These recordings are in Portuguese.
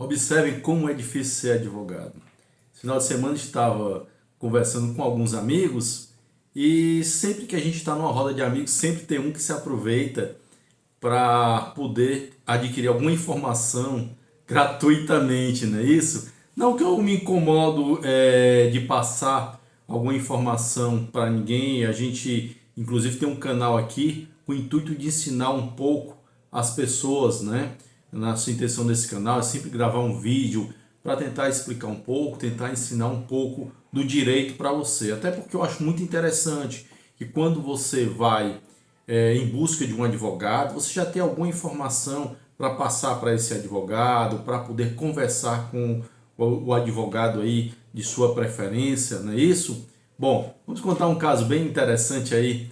Observe como é difícil ser advogado. Esse final de semana estava conversando com alguns amigos e sempre que a gente está numa roda de amigos, sempre tem um que se aproveita para poder adquirir alguma informação gratuitamente, não é isso? Não que eu me incomodo de passar alguma informação para ninguém, a gente inclusive tem um canal aqui com o intuito de ensinar um pouco as pessoas, né? Nossa intenção desse canal é sempre gravar um vídeo para tentar explicar um pouco, tentar ensinar um pouco do direito para você. Até porque eu acho muito interessante que quando você vai em busca de um advogado, você já tem alguma informação para passar para esse advogado, para poder conversar com o advogado aí de sua preferência, não é isso? Bom, vamos contar um caso bem interessante aí,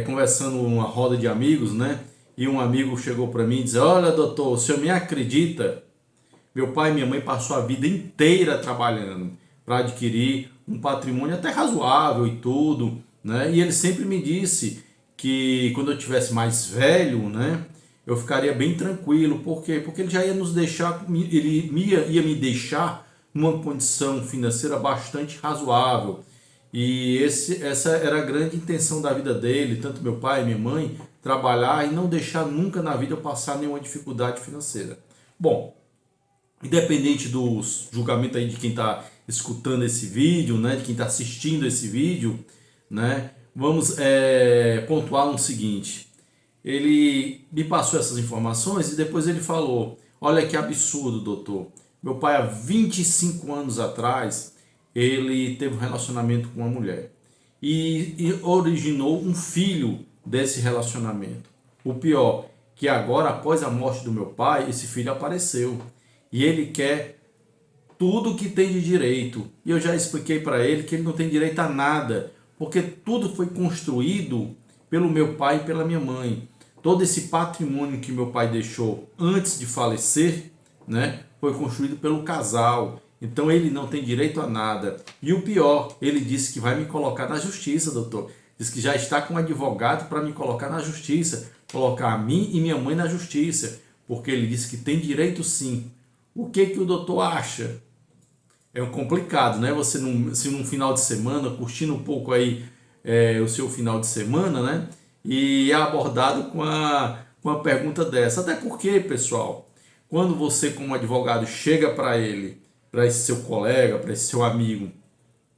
conversando numa roda de amigos, né? E um amigo chegou para mim e disse: olha, doutor, o senhor me acredita? Meu pai e minha mãe passou a vida inteira trabalhando para adquirir um patrimônio até razoável e tudo, né? E ele sempre me disse que quando eu tivesse mais velho, né, eu ficaria bem tranquilo. Por quê? Porque ele já ia nos deixar, ia me deixar numa condição financeira bastante razoável. E essa era a grande intenção da vida dele, tanto meu pai e minha mãe, trabalhar e não deixar nunca na vida eu passar nenhuma dificuldade financeira. Bom, independente do julgamento aí de quem está escutando esse vídeo, né, de quem está assistindo esse vídeo, né, vamos pontuar no seguinte: ele me passou essas informações e depois ele falou: olha que absurdo, doutor, meu pai há 25 anos atrás, ele teve um relacionamento com uma mulher e originou um filho desse relacionamento. O pior, que agora após a morte do meu pai, esse filho apareceu e ele quer tudo que tem de direito. E eu já expliquei para ele que ele não tem direito a nada, porque tudo foi construído pelo meu pai e pela minha mãe. Todo esse patrimônio que meu pai deixou antes de falecer, né, foi construído pelo casal. Então ele não tem direito a nada. E o pior, ele disse que vai me colocar na justiça, doutor. Diz que já está com um advogado para me colocar na justiça, colocar a mim e minha mãe na justiça, porque ele disse que tem direito sim. O que o doutor acha? É complicado, né? Você se num final de semana, curtindo um pouco aí o seu final de semana, né? E é abordado com uma pergunta dessa. Até porque, pessoal, quando você como advogado chega para ele, para esse seu colega, para esse seu amigo,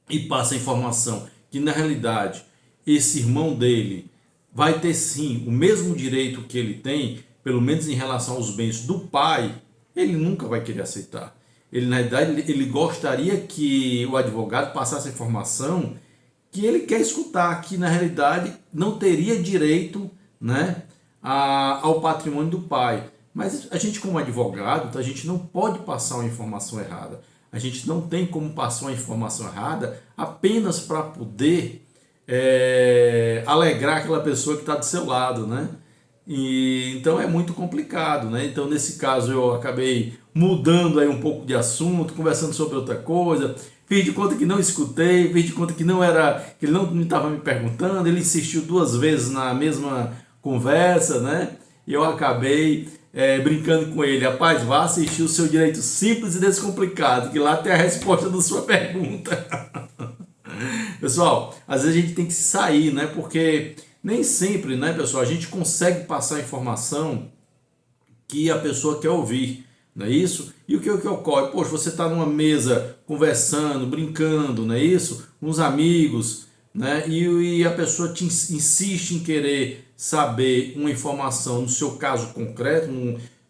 e passa a informação que na realidade esse irmão dele vai ter sim o mesmo direito que ele tem, pelo menos em relação aos bens do pai, ele nunca vai querer aceitar. Ele, na verdade, ele gostaria que o advogado passasse a informação que ele quer escutar, que na realidade não teria direito, né, ao patrimônio do pai. Mas a gente, como advogado, a gente não pode passar uma informação errada. A gente não tem como passar uma informação errada apenas para poder alegrar aquela pessoa que está do seu lado, né? E então é muito complicado, né? Então nesse caso eu acabei mudando aí um pouco de assunto, conversando sobre outra coisa, fiz de conta que não escutei, fiz de conta que não era, que ele não estava me perguntando, ele insistiu duas vezes na mesma conversa, né? E eu acabei brincando com ele: rapaz, vá assistir o Seu Direito Simples e Descomplicado, que lá tem a resposta da sua pergunta. Pessoal, às vezes a gente tem que sair, né? Porque nem sempre, né, pessoal, a gente consegue passar a informação que a pessoa quer ouvir, não é isso? E o que ocorre? Poxa, você está numa mesa conversando, brincando, não é isso? Com os amigos, né? E a pessoa insiste em querer saber uma informação no seu caso concreto,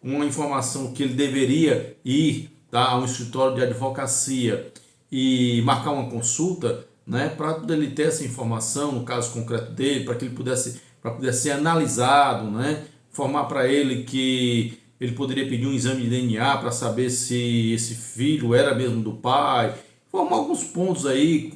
uma informação que ele deveria ir, tá, a um escritório de advocacia e marcar uma consulta, né, para ele ter essa informação no caso concreto dele, para que ele pudesse ser analisado, né, informar para ele que ele poderia pedir um exame de DNA para saber se esse filho era mesmo do pai, formar alguns pontos aí,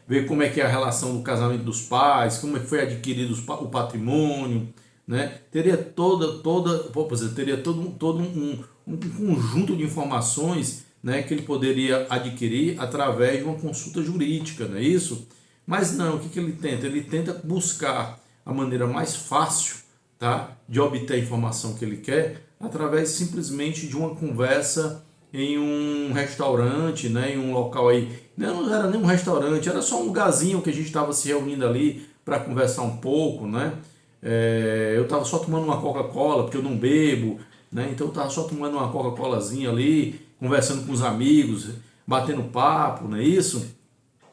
ver como é que é a relação do casamento dos pais, como é que foi adquirido o patrimônio, né, teria teria todo um conjunto de informações, né, que ele poderia adquirir através de uma consulta jurídica, não é isso? Mas não, o que ele tenta? Ele tenta buscar a maneira mais fácil, tá, de obter a informação que ele quer através simplesmente de uma conversa em um restaurante, né, em um local aí. Não era nem um restaurante, era só um lugarzinho que a gente estava se reunindo ali para conversar um pouco, né? Eu estava só tomando uma Coca-Cola, porque eu não bebo, né? Então eu estava só tomando uma Coca-Colazinha ali, conversando com os amigos, batendo papo, não é isso?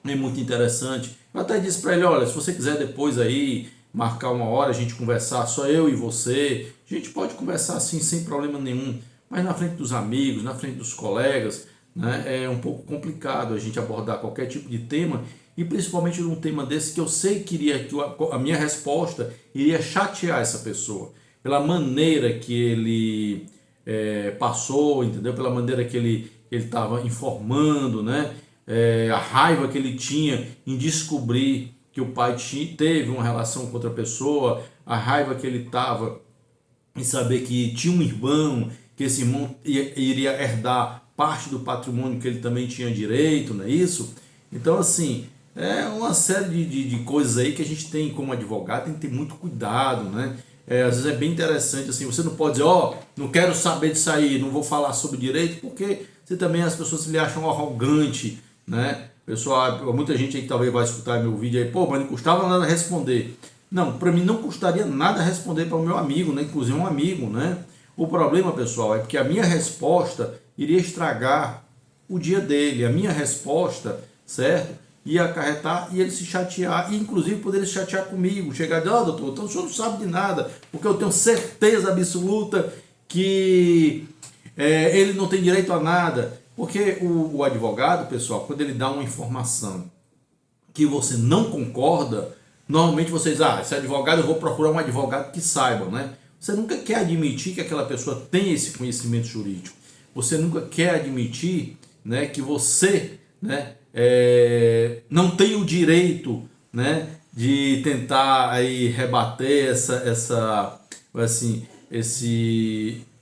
É muito interessante. Eu até disse para ele, olha, se você quiser depois aí marcar uma hora, a gente conversar, só eu e você, a gente pode conversar assim sem problema nenhum, mas na frente dos amigos, na frente dos colegas, né, é um pouco complicado a gente abordar qualquer tipo de tema, e principalmente num tema desse que eu sei que a minha resposta iria chatear essa pessoa, pela maneira que ele passou, entendeu? Pela maneira que ele estava informando, né? A raiva que ele tinha em descobrir que o pai teve uma relação com outra pessoa, a raiva que ele estava em saber que tinha um irmão, que esse irmão iria herdar parte do patrimônio que ele também tinha direito, não é isso? Então, assim, é uma série de coisas aí que a gente tem como advogado, tem que ter muito cuidado, né? Às vezes é bem interessante, assim, você não pode dizer, ó, não quero saber disso aí, não vou falar sobre direito, porque você também, as pessoas lhe acham arrogante, né? Pessoal, muita gente aí que talvez vai escutar meu vídeo aí, pô, mas não custava nada responder. Não, para mim não custaria nada responder para o meu amigo, né? Inclusive um amigo, né? O problema, pessoal, é porque a minha resposta iria estragar o dia dele, a minha resposta, certo? Ia acarretar e ele se chatear, e inclusive poderia se chatear comigo, chegar e dizer, ó, doutor, então o senhor não sabe de nada, porque eu tenho certeza absoluta que ele não tem direito a nada. Porque o advogado, pessoal, quando ele dá uma informação que você não concorda, normalmente você diz, esse advogado, eu vou procurar um advogado que saiba, né? Você nunca quer admitir que aquela pessoa tem esse conhecimento jurídico. Você nunca quer admitir, né, que você, né, não tem o direito, né, de tentar aí rebater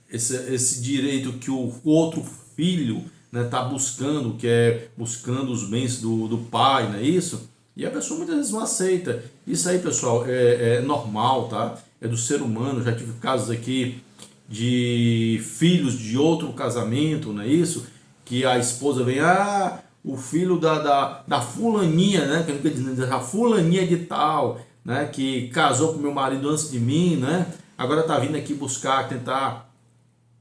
esse direito que o outro filho, né, tá buscando, que é buscando os bens do pai, não é isso? E a pessoa muitas vezes não aceita. Isso aí, pessoal, é normal, tá? É do ser humano. Já tive casos aqui de filhos de outro casamento, não é isso? Que a esposa vem, o filho da fulaninha, né? Que quer dizer, a fulaninha de tal, né? Que casou com meu marido antes de mim, né? Agora tá vindo aqui buscar, tentar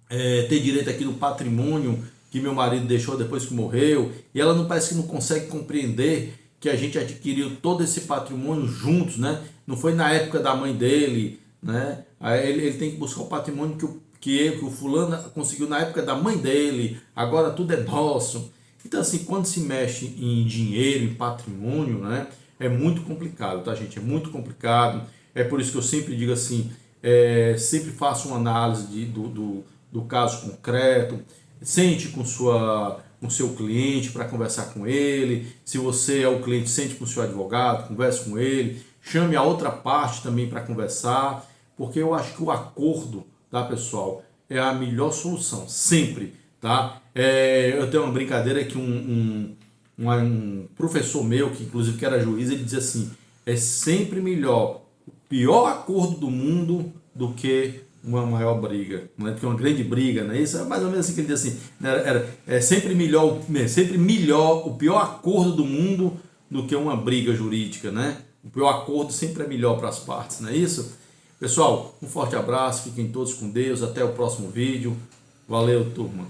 ter direito aqui no patrimônio que meu marido deixou depois que morreu, e ela não parece que não consegue compreender que a gente adquiriu todo esse patrimônio juntos, né? Não foi na época da mãe dele, né? Aí ele tem que buscar o patrimônio que o fulano conseguiu na época da mãe dele, agora tudo é nosso. Então, assim, quando se mexe em dinheiro, em patrimônio, né? É muito complicado, tá, gente? É muito complicado. É por isso que eu sempre digo assim, sempre faço uma análise do caso concreto, sente com seu cliente para conversar com ele. Se você é o cliente, sente com o seu advogado, converse com ele, chame a outra parte também para conversar, porque eu acho que o acordo, tá, pessoal, é a melhor solução, sempre, tá? Eu tenho uma brincadeira que um professor meu, que inclusive que era juiz, ele dizia assim, é sempre melhor o pior acordo do mundo do que uma maior briga, não é? Porque uma grande briga, não é isso? É mais ou menos assim que ele diz assim, é sempre melhor o pior acordo do mundo do que uma briga jurídica, né? O pior acordo sempre é melhor para as partes, não é isso? Pessoal, um forte abraço, fiquem todos com Deus, até o próximo vídeo, valeu, turma.